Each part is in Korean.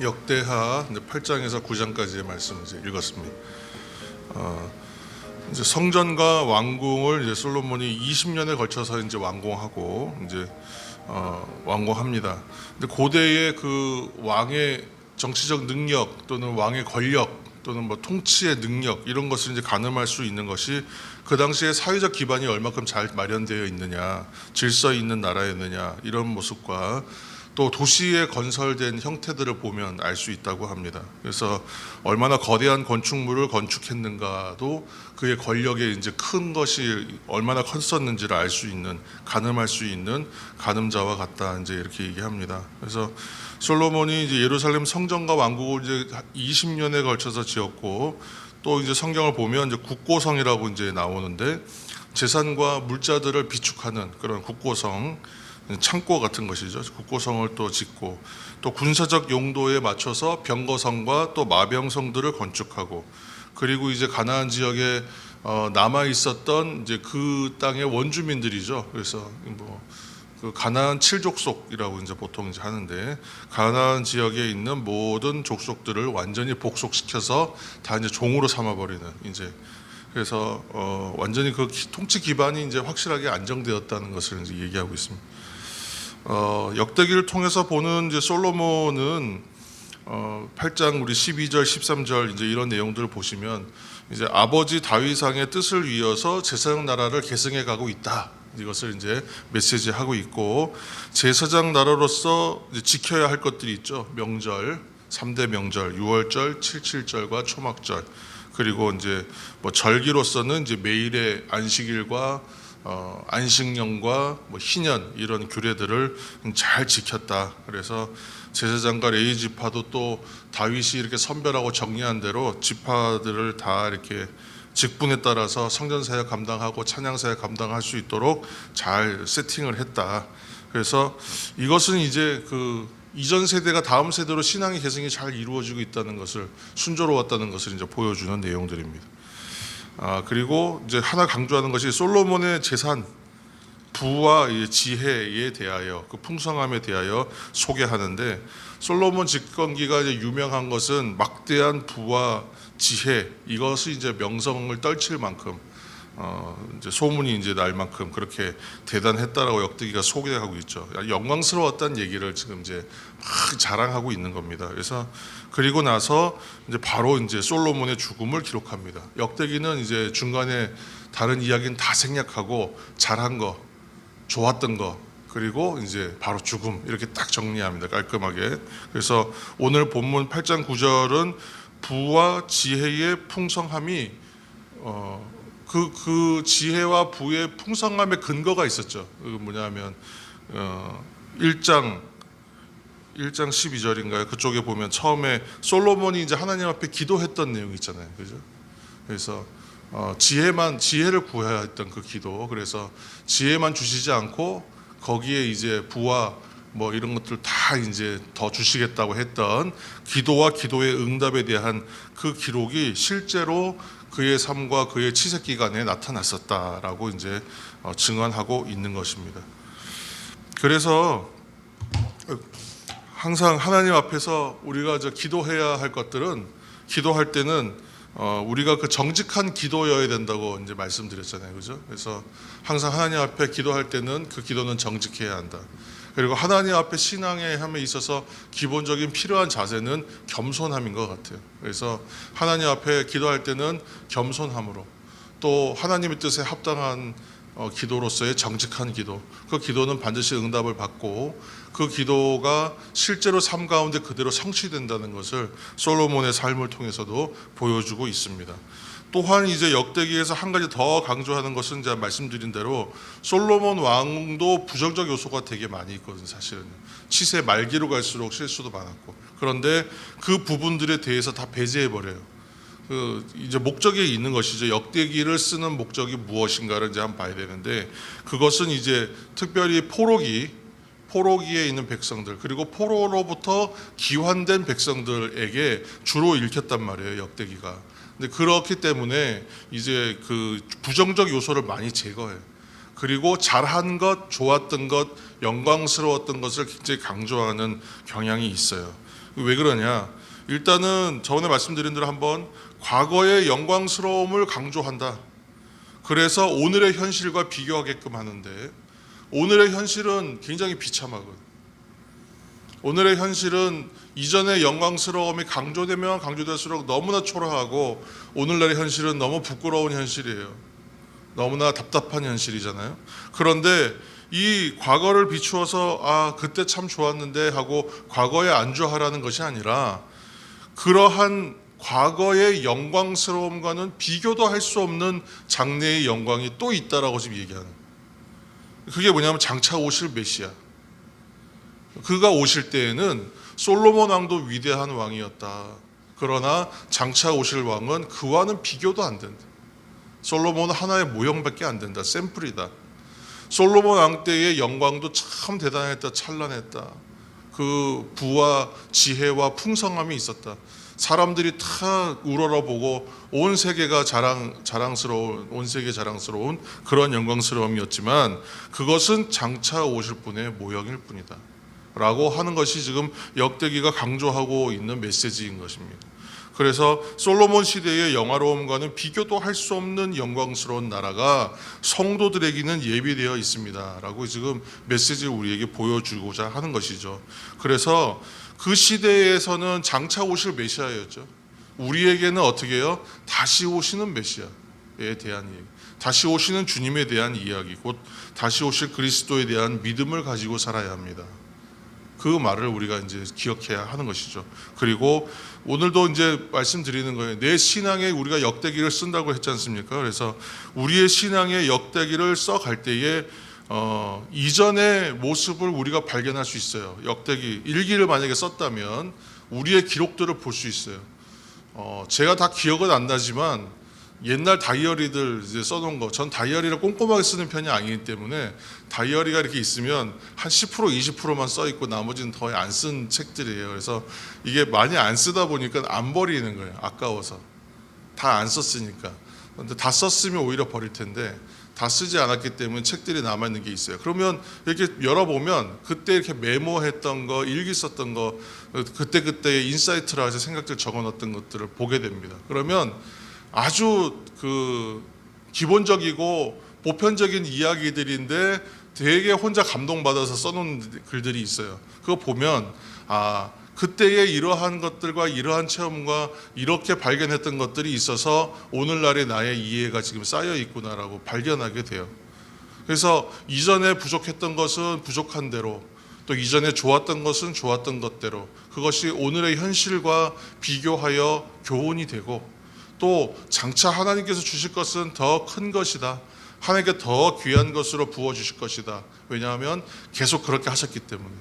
역대하 8장에서 9장까지의 말씀을 이제 읽었습니다. 이제 성전과 왕궁을 이제 솔로몬이 20년에 걸쳐서 이제 완공하고 이제 완공합니다. 근데 고대의 그 왕의 정치적 능력 또는 왕의 권력 또는 뭐 통치의 능력 이런 것을 이제 가늠할 수 있는 것이 그 당시에 사회적 기반이 얼마큼 잘 마련되어 있느냐, 질서 있는 나라였느냐 이런 모습과 또 도시에 건설된 형태들을 보면 알 수 있다고 합니다. 그래서 얼마나 거대한 건축물을 건축했는가도 그의 권력의 이제 큰 것이 얼마나 컸었는지를 알 수 있는, 가늠할 수 있는 가늠자와 같다 이제 이렇게 얘기합니다. 그래서 솔로몬이 이제 예루살렘 성전과 왕국을 이제 20년에 걸쳐서 지었고, 또 이제 성경을 보면 이제 국고성이라고 이제 나오는데 재산과 물자들을 비축하는 그런 국고성, 창고 같은 것이죠. 국고성을 또 짓고 또 군사적 용도에 맞춰서 병거성과 또 마병성들을 건축하고, 그리고 이제 가나안 지역에 남아 있었던 이제 그 땅의 원주민들이죠. 그래서 그 가나안 7족속이라고 이제 보통 이제 하는데, 가나안 지역에 있는 모든 족속들을 완전히 복속시켜서 다 이제 종으로 삼아버리는 이제, 그래서 완전히 그 통치 기반이 이제 확실하게 안정되었다는 것을 이제 얘기하고 있습니다. 역대기를 통해서 보는 이제 솔로몬은 8장 우리 12절, 13절 이제 이런 내용들을 보시면 이제 아버지 다윗왕의 뜻을 위해서 제사장 나라를 계승해 가고 있다. 이것을 이제 메시지하고 있고, 제사장 나라로서 이제 지켜야 할 것들이 있죠. 명절, 3대 명절, 유월절, 77절과 초막절, 그리고 이제 뭐 절기로서는 이제 매일의 안식일과 안식년과 뭐 희년 이런 규례들을 잘 지켰다. 그래서 제사장과 레위 지파도 또 다윗이 이렇게 선별하고 정리한 대로 지파들을 다 이렇게 직분에 따라서 성전 사역 감당하고 찬양 사역 감당할 수 있도록 잘 세팅을 했다. 그래서 이것은 이제 그 이전 세대가 다음 세대로 신앙의 계승이 잘 이루어지고 있다는 것을, 순조로웠다는 것을 이제 보여주는 내용들입니다. 그리고 이제 하나 강조하는 것이 솔로몬의 재산, 부와 지혜에 대하여, 그 풍성함에 대하여 소개하는데, 솔로몬 집권기가 이제 유명한 것은 막대한 부와 지혜, 이것이 이제 명성을 떨칠 만큼 이제 소문이 이제 날 만큼 그렇게 대단했다라고 역대기가 소개하고 있죠. 영광스러웠다는 얘기를 지금 이제 막 자랑하고 있는 겁니다. 그래서 그리고 나서 이제 바로 이제 솔로몬의 죽음을 기록합니다. 역대기는 이제 중간에 다른 이야기는 다 생략하고 잘한 거, 좋았던 거, 그리고 이제 바로 죽음 이렇게 딱 정리합니다. 깔끔하게. 그래서 오늘 본문 8장 9절은 부와 지혜의 풍성함이 그 지혜와 부의 풍성함의 근거가 있었죠. 뭐냐면 1장 12절인가요? 그쪽에 보면 처음에 솔로몬이 이제 하나님 앞에 기도했던 내용이 있잖아요. 그죠? 그래서 지혜를 구해야 했던 그 기도. 그래서 지혜만 주시지 않고 거기에 이제 부와 뭐 이런 것들 다 이제 더 주시겠다고 했던 기도와 기도의 응답에 대한 그 기록이 실제로 그의 삶과 그의 치색 기간에 나타났었다라고 이제 증언하고 있는 것입니다. 그래서 항상 하나님 앞에서 우리가 기도해야 할 것들은, 기도할 때는 우리가 그 정직한 기도여야 된다고 이제 말씀드렸잖아요, 그죠? 그래서 항상 하나님 앞에 기도할 때는 그 기도는 정직해야 한다. 그리고 하나님 앞에 신앙에 함에 있어서 기본적인 필요한 자세는 겸손함인 것 같아요. 그래서 하나님 앞에 기도할 때는 겸손함으로, 또 하나님의 뜻에 합당한 기도로서의 정직한 기도, 그 기도는 반드시 응답을 받고 그 기도가 실제로 삶 가운데 그대로 성취된다는 것을 솔로몬의 삶을 통해서도 보여주고 있습니다. 또한 이제 역대기에서 한 가지 더 강조하는 것은 제가 말씀드린 대로 솔로몬 왕도 부정적 요소가 되게 많이 있거든요. 사실은 치세 말기로 갈수록 실수도 많았고, 그런데 그 부분들에 대해서 다 배제해 버려요. 이제 목적이 있는 것이죠. 역대기를 쓰는 목적이 무엇인가를 이제 한번 봐야 되는데, 그것은 이제 특별히 포로기에 있는 백성들, 그리고 포로로부터 귀환된 백성들에게 주로 읽혔단 말이에요, 역대기가. 근데 그렇기 때문에 이제 그 부정적 요소를 많이 제거해요. 그리고 잘한 것, 좋았던 것, 영광스러웠던 것을 굉장히 강조하는 경향이 있어요. 왜 그러냐? 일단은 저번에 말씀드린 대로 한번 과거의 영광스러움을 강조한다. 그래서 오늘의 현실과 비교하게끔 하는데 오늘의 현실은 굉장히 비참하거든. 오늘의 현실은 이전의 영광스러움이 강조되면 강조될수록 너무나 초라하고 오늘날의 현실은 너무 부끄러운 현실이에요. 너무나 답답한 현실이잖아요. 그런데 이 과거를 비추어서 그때 참 좋았는데 하고 과거에 안주하라는 것이 아니라 그러한 과거의 영광스러움과는 비교도 할 수 없는 장래의 영광이 또 있다라고 지금 얘기하는. 그게 뭐냐면 장차 오실 메시아. 그가 오실 때에는 솔로몬 왕도 위대한 왕이었다. 그러나 장차 오실 왕은 그와는 비교도 안 된다. 솔로몬은 하나의 모형밖에 안 된다. 샘플이다. 솔로몬 왕 때의 영광도 참 대단했다. 찬란했다. 그 부와 지혜와 풍성함이 있었다. 사람들이 다 우러러보고 온 세계가 자랑스러운, 온 세계 자랑스러운 그런 영광스러움이었지만 그것은 장차 오실 분의 모형일 뿐이다 라고 하는 것이 지금 역대기가 강조하고 있는 메시지인 것입니다. 그래서 솔로몬 시대의 영화로움과는 비교도 할 수 없는 영광스러운 나라가 성도들에게는 예비되어 있습니다 라고 지금 메시지를 우리에게 보여주고자 하는 것이죠. 그래서 그 시대에서는 장차 오실 메시아였죠. 우리에게는 어떻게 해요? 다시 오시는 메시아에 대한 얘기, 다시 오시는 주님에 대한 이야기, 곧 다시 오실 그리스도에 대한 믿음을 가지고 살아야 합니다. 그 말을 우리가 이제 기억해야 하는 것이죠. 그리고 오늘도 이제 말씀드리는 거예요. 내 신앙에 우리가 역대기를 쓴다고 했지 않습니까? 그래서 우리의 신앙의 역대기를 써갈 때에 이전의 모습을 우리가 발견할 수 있어요. 역대기 일기를 만약에 썼다면 우리의 기록들을 볼 수 있어요. 제가 다 기억은 안 나지만 옛날 다이어리들 이제 써놓은 거, 전 다이어리를 꼼꼼하게 쓰는 편이 아니기 때문에 다이어리가 이렇게 있으면 한 10% 20%만 써 있고 나머지는 거의 안 쓴 책들이에요. 그래서 이게 많이 안 쓰다 보니까 안 버리는 거예요. 아까워서 다 안 썼으니까. 근데 다 썼으면 오히려 버릴 텐데 다 쓰지 않았기 때문에 책들이 남아있는 게 있어요. 그러면 이렇게 열어보면 그때 이렇게 메모했던 거, 일기 썼던 거, 그때그때의 인사이트라 해서 생각들 적어놨던 것들을 보게 됩니다. 그러면 아주 그 기본적이고 보편적인 이야기들인데 되게 혼자 감동받아서 써놓은 글들이 있어요. 그거 보면 그때의 이러한 것들과 이러한 체험과 이렇게 발견했던 것들이 있어서 오늘날의 나의 이해가 지금 쌓여 있구나라고 발견하게 돼요. 그래서 이전에 부족했던 것은 부족한 대로, 또 이전에 좋았던 것은 좋았던 것대로 그것이 오늘의 현실과 비교하여 교훈이 되고, 또 장차 하나님께서 주실 것은 더 큰 것이다, 하나님께 더 귀한 것으로 부어주실 것이다. 왜냐하면 계속 그렇게 하셨기 때문에,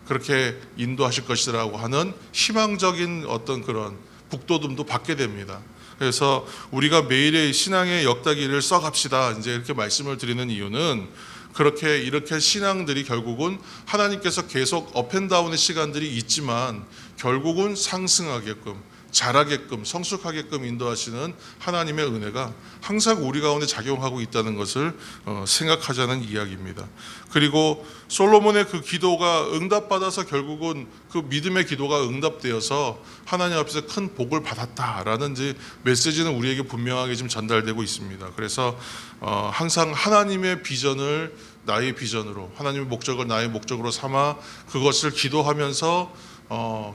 그렇게 인도하실 것이라고 하는 희망적인 어떤 그런 북돋움도 받게 됩니다. 그래서 우리가 매일의 신앙의 역다기를 써갑시다 이제 이렇게 말씀을 드리는 이유는, 이렇게 신앙들이 결국은 하나님께서 계속 업앤다운의 시간들이 있지만 결국은 상승하게끔, 자라게끔, 성숙하게끔 인도하시는 하나님의 은혜가 항상 우리 가운데 작용하고 있다는 것을 생각하자는 이야기입니다. 그리고 솔로몬의 그 기도가 응답받아서 결국은 그 믿음의 기도가 응답되어서 하나님 앞에서 큰 복을 받았다라는 이제 메시지는 우리에게 분명하게 지금 전달되고 있습니다. 그래서 항상 하나님의 비전을 나의 비전으로, 하나님의 목적을 나의 목적으로 삼아 그것을 기도하면서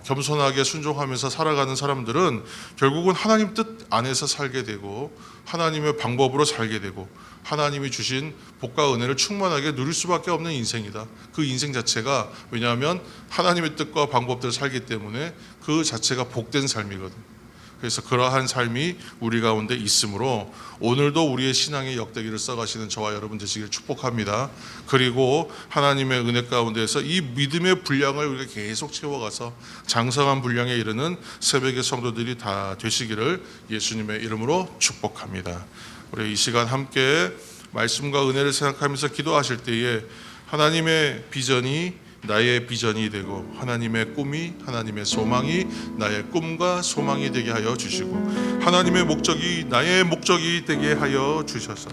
겸손하게 순종하면서 살아가는 사람들은 결국은 하나님 뜻 안에서 살게 되고 하나님의 방법으로 살게 되고 하나님이 주신 복과 은혜를 충만하게 누릴 수밖에 없는 인생이다. 그 인생 자체가, 왜냐하면 하나님의 뜻과 방법대로 살기 때문에 그 자체가 복된 삶이거든. 그래서 그러한 삶이 우리 가운데 있으므로 오늘도 우리의 신앙의 역대기를 써가시는 저와 여러분 되시길 축복합니다. 그리고 하나님의 은혜 가운데서 이 믿음의 분량을 우리가 계속 채워가서 장성한 분량에 이르는 새벽의 성도들이 다 되시기를 예수님의 이름으로 축복합니다. 우리 이 시간 함께 말씀과 은혜를 생각하면서 기도하실 때에 하나님의 비전이 나의 비전이 되고 하나님의 꿈이, 하나님의 소망이 나의 꿈과 소망이 되게 하여 주시고 하나님의 목적이 나의 목적이 되게 하여 주셔서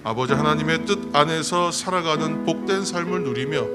아버지 하나님의 뜻 안에서 살아가는 복된 삶을 누리며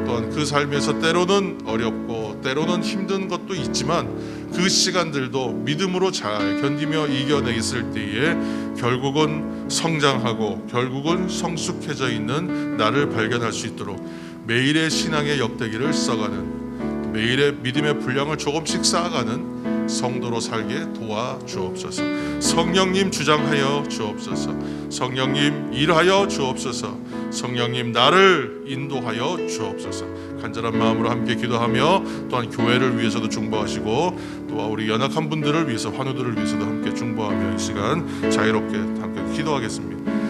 또한 그 삶에서 때로는 어렵고 때로는 힘든 것도 있지만 그 시간들도 믿음으로 잘 견디며 이겨내있을 때에 결국은 성장하고 결국은 성숙해져 있는 나를 발견할 수 있도록 매일의 신앙의 역대기를 써가는, 매일의 믿음의 분량을 조금씩 쌓아가는 성도로 살게 도와주옵소서. 성령님 주장하여 주옵소서. 성령님 일하여 주옵소서. 성령님 나를 인도하여 주옵소서. 간절한 마음으로 함께 기도하며 또한 교회를 위해서도 중보하시고 또 우리 연약한 분들을 위해서, 환우들을 위해서도 함께 중보하며 이 시간 자유롭게 함께 기도하겠습니다.